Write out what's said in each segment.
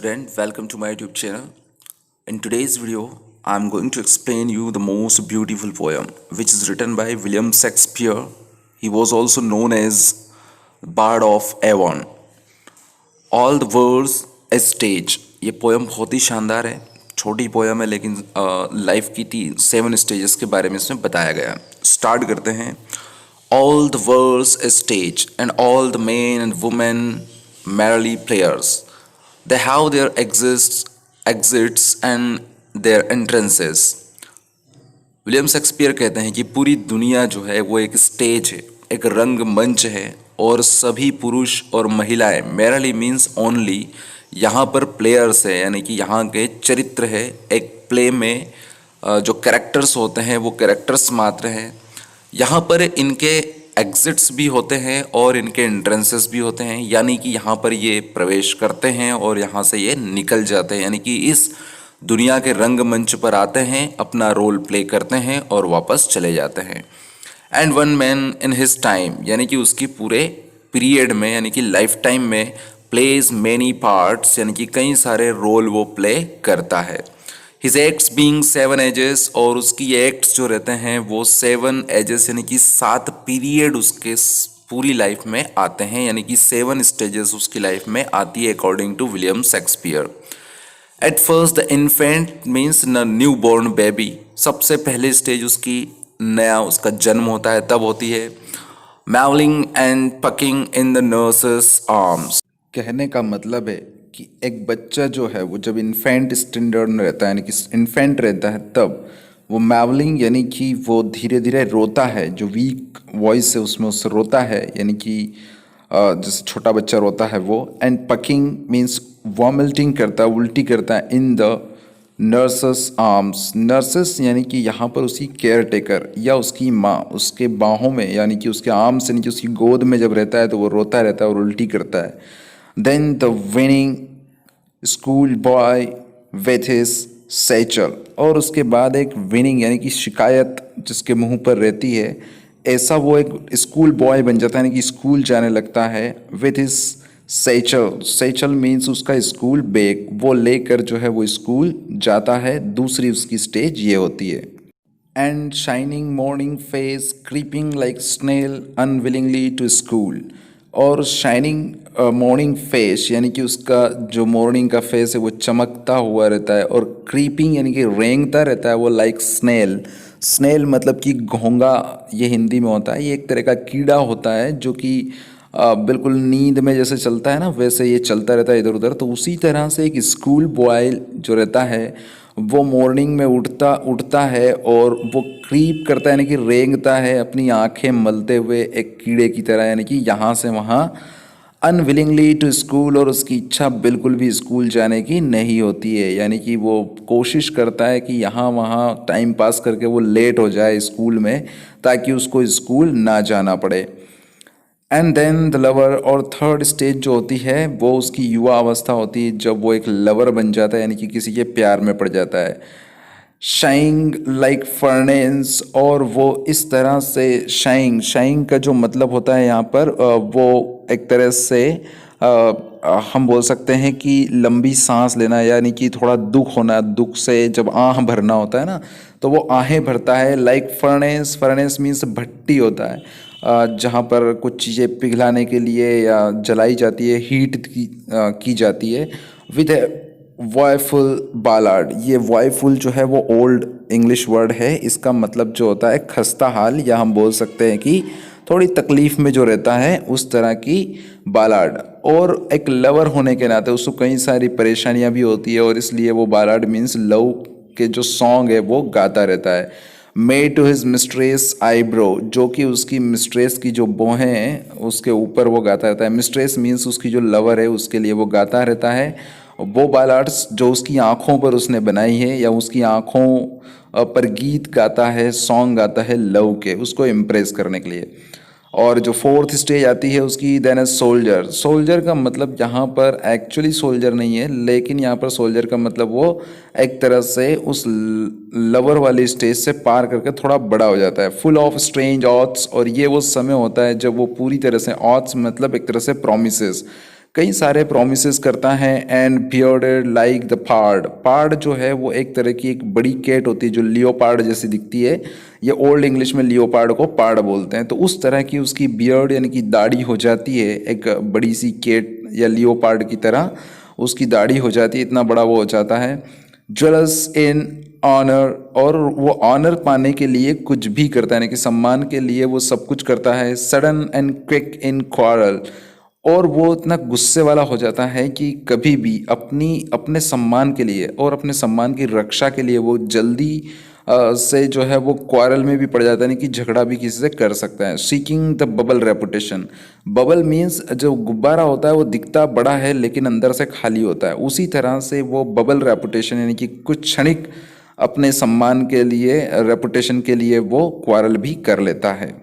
student, welcome to my YouTube channel. In today's video, I'm going to explain you the most beautiful poem which is written by William Shakespeare. He was also known as Bard of Avon. All the world's a stage. ये poem बहुत ही शानदार है, छोटी poem है लेकिन life की 7 stages के बारे में इसमें बताया गया है. स्टार्ट करते हैं. All the world's a stage and all the men and women merely players. They have their exits and their entrances. William Shakespeare कहते हैं कि पूरी दुनिया जो है वो एक स्टेज है, एक रंग मंच है और सभी पुरुष और महिलाएं merely means only यहाँ पर प्लेयर्स है, यानी कि यहाँ के चरित्र है. एक प्ले में जो कैरेक्टर्स होते हैं वो कैरेक्टर्स मात्र हैं. यहाँ पर इनके एग्जिट्स भी होते हैं और इनके एंट्रेंसेस भी होते हैं, यानी कि यहाँ पर ये प्रवेश करते हैं और यहाँ से ये निकल जाते हैं, यानी कि इस दुनिया के रंगमंच पर आते हैं, अपना रोल प्ले करते हैं और वापस चले जाते हैं. And one man in his time, यानी कि उसकी पूरे पीरियड में यानी कि लाइफ टाइम में प्लेज मैनी पार्ट्स, यानी कि कई सारे रोल वो प्ले करता है. हिज एक्ट्स बीइंग 7 एजेस, और उसकी एक्ट्स जो रहते हैं वो 7 एजेस यानी कि 7 पीरियड उसके पूरी लाइफ में आते हैं, यानी कि 7 स्टेजेस उसकी लाइफ में आती है according to William Shakespeare. At first the infant means a new born baby, सबसे पहले स्टेज उसकी नया उसका जन्म होता है तब होती है. Mewling and puking in the nurse's arms, कहने का मतलब है कि एक बच्चा जो है वो जब इन्फेंट स्टैंडर्ड में रहता है यानी कि इन्फेंट रहता है तब वो मैवलिंग यानी कि वो धीरे धीरे रोता है, जो वीक वॉइस है उसमें उससे रोता है, यानी कि जैसे छोटा बच्चा रोता है वो. एंड पकिंग मीन्स वॉमिटिंग करता है, उल्टी करता है. इन द नर्सेस आर्म्स, नर्सेस यानी कि यहाँ पर उसकी केयर टेकर या उसकी माँ उसके बाहों में यानी कि उसके आर्म्स यानी कि उसकी गोद में जब रहता है तो वो रोता रहता है और उल्टी करता है. Then the winning school boy with his satchel, और उसके बाद एक विनिंग यानी कि शिकायत जिसके मुंह पर रहती है, ऐसा वो एक स्कूल बॉय बन जाता है यानी कि स्कूल जाने लगता है. with his satchel, satchel means उसका स्कूल बैग, वो लेकर जो है वो स्कूल जाता है. दूसरी उसकी स्टेज ये होती है. And shining morning face creeping like snail unwillingly to school, और शाइनिंग मॉर्निंग फेस यानी कि उसका जो मॉर्निंग का फेस है वो चमकता हुआ रहता है, और क्रीपिंग यानी कि रेंगता रहता है वो लाइक स्नेल. स्नेल मतलब कि घोंगा ये हिंदी में होता है. ये एक तरह का कीड़ा होता है जो कि बिल्कुल नींद में जैसे चलता है ना वैसे ये चलता रहता है इधर उधर. तो उसी तरह से एक स्कूल बॉय जो रहता है वो मॉर्निंग में उठता है और वो क्रीप करता है यानी कि रेंगता है अपनी आंखें मलते हुए एक कीड़े की तरह, यानी कि यहाँ से वहाँ. अनविलिंगली टू स्कूल, और उसकी इच्छा बिल्कुल भी स्कूल जाने की नहीं होती है, यानी कि वो कोशिश करता है कि यहाँ वहाँ टाइम पास करके वो लेट हो जाए स्कूल में ताकि उसको स्कूल ना जाना पड़े. एंड देन द लवर, और थर्ड स्टेज जो होती है वो उसकी युवा अवस्था होती है जब वो एक लवर बन जाता है यानी कि किसी के प्यार में पड़ जाता है. शाइंग लाइक फर्नेस, और वो इस तरह से शाइंग का जो मतलब होता है यहाँ पर वो एक तरह से हम बोल सकते हैं कि लंबी सांस लेना, यानी कि थोड़ा दुख होना, दुख से जब आह भरना होता है ना तो वो आहें भरता है. लाइक फर्नेस, फर्नेस मीन्स भट्टी होता है जहाँ पर कुछ चीज़ें पिघलाने के लिए या जलाई जाती है, हीट की जाती है. विद वॉयफुल बालार्ड, ये वॉयफुल जो है वो ओल्ड इंग्लिश वर्ड है, इसका मतलब जो होता है खस्ता हाल, या हम बोल सकते हैं कि थोड़ी तकलीफ में जो रहता है उस तरह की बालार्ड. और एक लवर होने के नाते उसको कई सारी परेशानियां भी होती है और इसलिए वो बालार्ड मीन्स लव के जो सॉन्ग है वो गाता रहता है. Made to his mistress eyebrow, जो कि उसकी मिस्ट्रेस की जो भौहें हैं उसके ऊपर वो गाता रहता है. मिस्ट्रेस मीन्स उसकी जो लवर है उसके लिए वो गाता रहता है. वो बालार्ड्स जो उसकी आँखों पर उसने बनाई है या उसकी आँखों पर गीत गाता है, सॉन्ग गाता है लव के, उसको इम्प्रेस करने के लिए. और जो फोर्थ स्टेज आती है उसकी देन ए सोल्जर. सोल्जर का मतलब यहाँ पर एक्चुअली सोल्जर नहीं है, लेकिन यहाँ पर सोल्जर का मतलब वो एक तरह से उस लवर वाली स्टेज से पार करके थोड़ा बड़ा हो जाता है. फुल ऑफ स्ट्रेंज ऑथ्स, और ये वो समय होता है जब वो पूरी तरह से, ऑथ्स मतलब एक तरह से प्रोमिसेस, कई सारे प्रोमिसेस करता है एंड बियर्डेड लाइक द पार्ड। पार्ड जो है वो एक तरह की एक बड़ी कैट होती है जो लियोपार्ड जैसी दिखती है। ये ओल्ड इंग्लिश में लियोपार्ड को पार्ड बोलते हैं। तो उस तरह की उसकी बियर्ड यानी कि दाढ़ी हो जाती है, एक बड़ी सी कैट या लियोपार्ड की तरह उसकी दाढ़ी हो जाती है, इतना बड़ा वो हो जाता है। जेलस इन ऑनर, और वो ऑनर पाने के लिए कुछ भी करता है, यानी कि सम्मान के लिए वो सब कुछ करता है। Sudden and quick in quarrel, और वो इतना गुस्से वाला हो जाता है कि कभी भी अपने सम्मान के लिए और अपने सम्मान की रक्षा के लिए वो जल्दी से जो है वो क्वारल में भी पड़ जाता है, नहीं कि झगड़ा भी किसी से कर सकता है। Seeking the bubble reputation. Bubble means जो गुब्बारा होता है वो दिखता बड़ा है लेकिन अंदर से खाली होता है, उसी तरह से वो बबल रेपुटेशन यानी कि कुछ क्षणिक अपने सम्मान के लिए, रेपुटेशन के लिए वो क्वारल भी कर लेता है।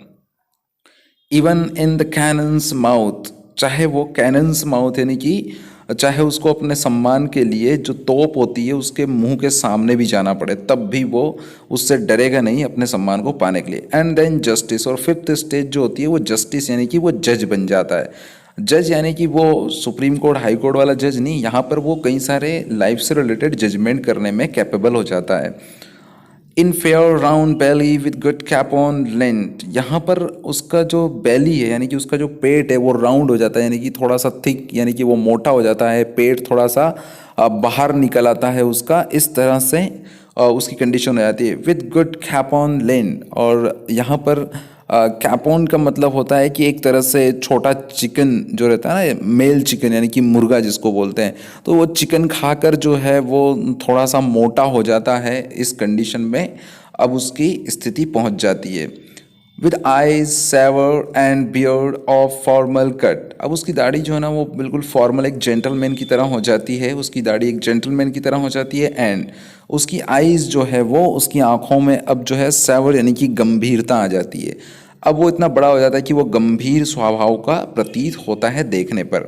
Even in the cannons mouth, चाहे वो कैनन्स माउथ यानी कि चाहे उसको अपने सम्मान के लिए जो तोप होती है उसके मुंह के सामने भी जाना पड़े, तब भी वो उससे डरेगा नहीं अपने सम्मान को पाने के लिए। एंड देन जस्टिस, और फिफ्थ स्टेज जो होती है वो जस्टिस यानी कि वो जज बन जाता है। जज यानी कि वो सुप्रीम कोर्ट हाई कोर्ट वाला जज नहीं, यहाँ पर वो कई सारे लाइफ से रिलेटेड जजमेंट करने में कैपेबल हो जाता है। In fair round belly with good capon lined, यहाँ पर उसका जो बैली है यानी कि उसका जो पेट है वो राउंड हो जाता है, यानी कि थोड़ा सा थिक, यानी कि वो मोटा हो जाता है, पेट थोड़ा सा बाहर निकल आता है उसका, इस तरह से उसकी कंडीशन हो जाती है। With good capon length, और यहाँ पर कैपोन का मतलब होता है कि एक तरह से छोटा चिकन जो रहता है ना, मेल चिकन यानी कि मुर्गा जिसको बोलते हैं, तो वो चिकन खाकर जो है वो थोड़ा सा मोटा हो जाता है। इस कंडीशन में अब उसकी स्थिति पहुंच जाती है। With eyes severe and beard of formal cut, अब उसकी दाढ़ी जो है ना वो बिल्कुल फॉर्मल एक जेंटलमैन की तरह हो जाती है, उसकी दाढ़ी एक जेंटलमैन की तरह हो जाती है। एंड उसकी आईज जो है वो, उसकी आंखों में अब जो है सेवर यानी कि गंभीरता आ जाती है। अब वो इतना बड़ा हो जाता है कि वो गंभीर स्वभाव का प्रतीत होता है देखने पर।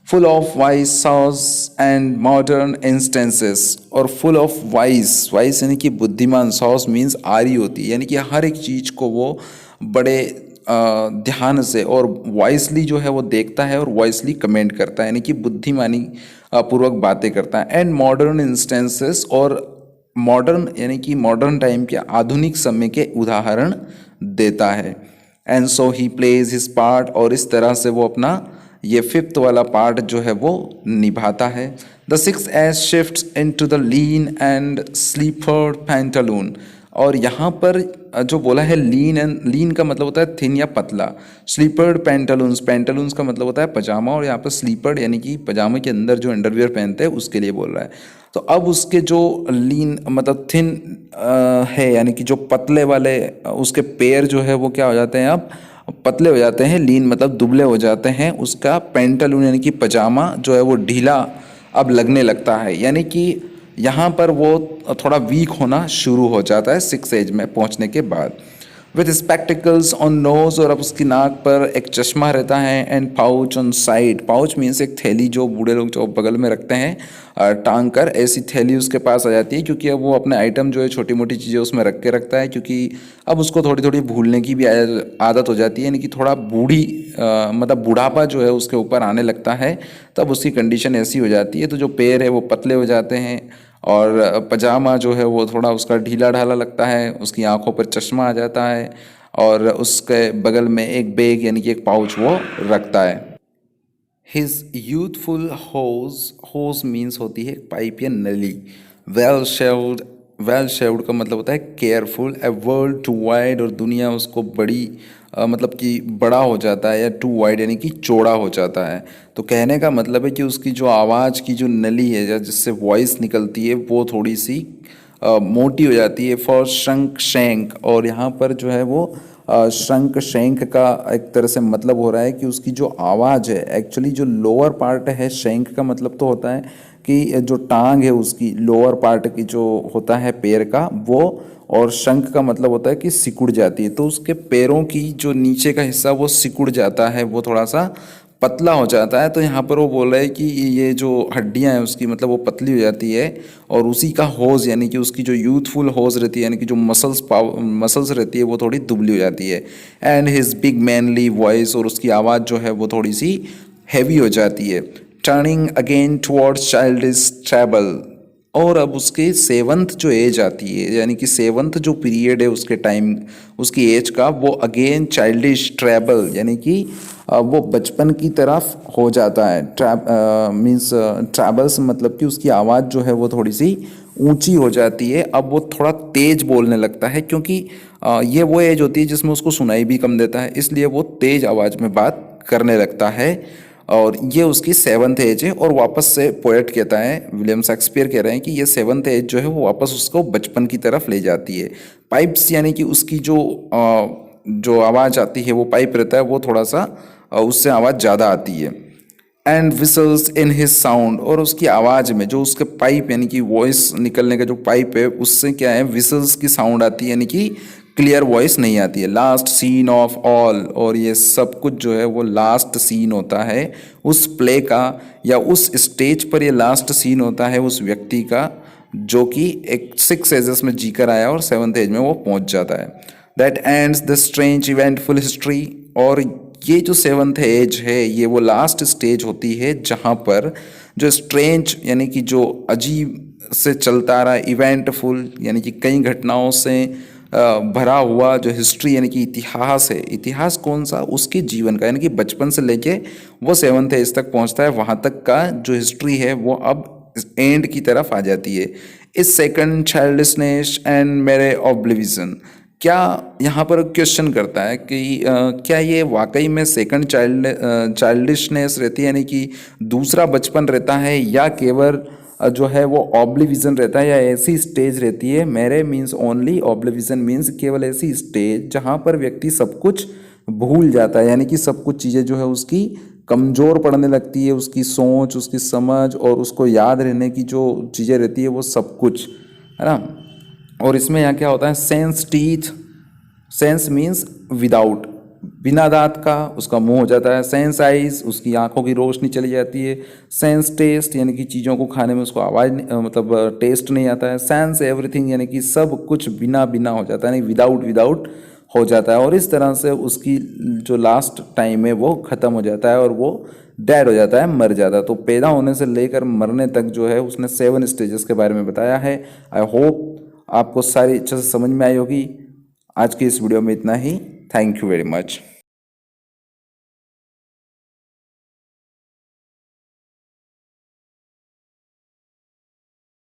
Full of wise sauce and modern instances, और फुल ऑफ वाइज, वाइज यानी कि बुद्धिमान, सॉस मीन्स आरी होती है, यानी कि हर एक चीज़ को वो बड़े ध्यान से और वॉइसली जो है वो देखता है और वॉइसली कमेंट करता है, यानी कि बुद्धिमानी पूर्वक बातें करता है। एंड मॉडर्न इंस्टेंसेस, और मॉडर्न यानी कि मॉडर्न टाइम के आधुनिक समय के उदाहरण देता है। And so he plays his part, और इस तरह से वो अपना ये फिफ्थ वाला पार्ट जो है वो निभाता है। The six age shifts into the lean and slipper pantaloon, और यहाँ पर जो बोला है लीन एंड, लीन का मतलब होता है थिन या पतला। स्लीपर्ड पैंटालून्स, पैंटालून्स का मतलब होता है पजामा, और यहाँ पर स्लीपर्ड यानी कि पजामे के अंदर जो अंडरवियर पहनते हैं उसके लिए बोल रहा है। तो अब उसके जो लीन मतलब थिन है यानी कि जो पतले वाले उसके पैर जो है वो क्या हो जाते हैं, अब पतले हो जाते हैं। लीन मतलब दुबले हो जाते हैं। उसका पैंटालून यानी कि पजामा जो है वो ढीला अब लगने लगता है, यानी कि यहाँ पर वो थोड़ा वीक होना शुरू हो जाता है सिक्स एज में पहुँचने के बाद। विथ स्पेक्टिकल्स ऑन नोज, और अब उसकी नाक पर एक चश्मा रहता है। And pouch on side, pouch means एक थैली जो बूढ़े लोग जो बगल में रखते हैं टांग कर, ऐसी थैली उसके पास आ जाती है, क्योंकि अब वो अपने आइटम जो है छोटी मोटी चीज़ें उसमें रख के रखता है, क्योंकि अब उसको थोड़ी थोड़ी भूलने की भी आदत हो जाती है, यानी कि थोड़ा मतलब बुढ़ापा जो है उसके ऊपर आने लगता है, तब उसकी कंडीशन ऐसी हो जाती है। तो जो पैर है वो पतले हो जाते हैं, और पजामा जो है वो थोड़ा उसका ढीला ढाला लगता है, उसकी आंखों पर चश्मा आ जाता है, और उसके बगल में एक बैग यानी कि एक पाउच वो रखता है। हिज यूथफुल होज, होज मीन्स होती है पाइप या नली। वेल शेव्ड, वेल शेव्ड का मतलब होता है careful. A world too wide, और दुनिया उसको बड़ी मतलब कि बड़ा हो जाता है, या टू वाइड यानी कि चौड़ा हो जाता है। तो कहने का मतलब है कि उसकी जो आवाज़ की जो नली है या जिससे वॉइस निकलती है वो थोड़ी सी मोटी हो जाती है। फॉर शंक शैंक, और यहाँ पर जो है वो शंक शैंक का एक तरह से मतलब हो रहा है कि उसकी जो आवाज़ है, एक्चुअली जो लोअर पार्ट है, शैंक का मतलब तो होता है कि जो टांग है उसकी लोअर पार्ट की जो होता है पैर का वो, और शंख का मतलब होता है कि सिकुड़ जाती है। तो उसके पैरों की जो नीचे का हिस्सा वो सिकुड़ जाता है, वो थोड़ा सा पतला हो जाता है। तो यहाँ पर वो बोल रहा है कि ये जो हड्डियाँ हैं उसकी मतलब वो पतली हो जाती है, और उसी का होज यानी कि उसकी जो यूथफुल होज रहती है यानी कि जो मसल्स रहती है वो थोड़ी दुबली हो जाती है। And his big manly voice, और उसकी आवाज़ जो है वो थोड़ी सी हैवी हो जाती है। Turning again towards childish treble, और अब उसके सेवंथ जो एज आती है, यानी कि सेवंथ जो पीरियड है उसके टाइम, उसकी एज का, वो अगेन चाइल्डिश ट्रैबल, यानी कि वो बचपन की तरफ हो जाता है। मीन्स ट्रैबल्स मतलब कि उसकी आवाज़ जो है वो थोड़ी सी ऊंची हो जाती है। अब वो थोड़ा तेज बोलने लगता है, क्योंकि ये वो एज होती है जिसमें उसको सुनाई भी कम देता है, इसलिए वो तेज आवाज़ में बात करने लगता है। और ये उसकी सेवन्थ एज है। और वापस से पोएट कहता है, विलियम शेक्सपियर कह रहे हैं कि ये सेवन्थ एज जो है वो वापस उसको बचपन की तरफ ले जाती है। पाइप्स, यानी कि उसकी जो आवाज़ आती है वो पाइप रहता है, वो थोड़ा सा उससे आवाज़ ज़्यादा आती है। And whistles in his sound, और उसकी आवाज़ में जो उसके पाइप, यानी कि वॉइस निकलने का जो पाइप है, उससे क्या है, विसल्स की साउंड आती है, यानी कि क्लियर वॉइस नहीं आती है। लास्ट सीन ऑफ ऑल, और ये सब कुछ जो है वो लास्ट सीन होता है उस प्ले का, या उस स्टेज पर ये लास्ट सीन होता है उस व्यक्ति का जो कि एक 6 एजेस में जीकर आया और 7th एज में वो पहुंच जाता है। That ends the strange eventful history, और ये जो 7th एज है ये वो लास्ट स्टेज होती है जहाँ पर जो स्ट्रेंज, यानी कि जो अजीब से चलता आ रहा है, इवेंटफुल यानी कि कई घटनाओं से भरा हुआ जो हिस्ट्री, यानी कि इतिहास है। इतिहास कौन सा? उसके जीवन का, यानी कि बचपन से लेके वो 7th एज तक पहुंचता है, वहाँ तक का जो हिस्ट्री है वो अब एंड की तरफ आ जाती है। इस सेकंड चाइल्डिशनेस एंड मेरे ऑब्लिविजन, क्या यहाँ पर क्वेश्चन करता है कि क्या ये वाकई में सेकंड चाइल्डिशनेस रहती है, यानी कि दूसरा बचपन रहता है, या केवल जो है वो ऑब्लिविजन रहता है, या ऐसी स्टेज रहती है। मेरे मीन्स ओनली, ऑब्लिविजन मीन्स केवल ऐसी स्टेज जहाँ पर व्यक्ति सब कुछ भूल जाता है, यानी कि सब कुछ चीज़ें जो है उसकी कमज़ोर पड़ने लगती है, उसकी सोच, उसकी समझ और उसको याद रहने की जो चीज़ें रहती है वो सब कुछ, है ना। और इसमें यहाँ क्या होता है, sense teeth, sense means without, बिना दांत का उसका मुंह हो जाता है। सेंस आइज, उसकी आंखों की रोशनी चली जाती है। सेंस टेस्ट, यानी कि चीज़ों को खाने में उसको आवाज़ मतलब टेस्ट नहीं आता है। सेंस एवरीथिंग, यानी कि सब कुछ बिना बिना हो जाता है, यानी विदाउट विदाउट हो जाता है। और इस तरह से उसकी जो लास्ट टाइम है वो ख़त्म हो जाता है और वो डेड हो जाता है, मर जाता है। तो पैदा होने से लेकर मरने तक जो है उसने 7 स्टेजेस के बारे में बताया है। आई होप आपको सारी अच्छे से समझ में आई होगी। आज की इस वीडियो में इतना ही। Thank you very much.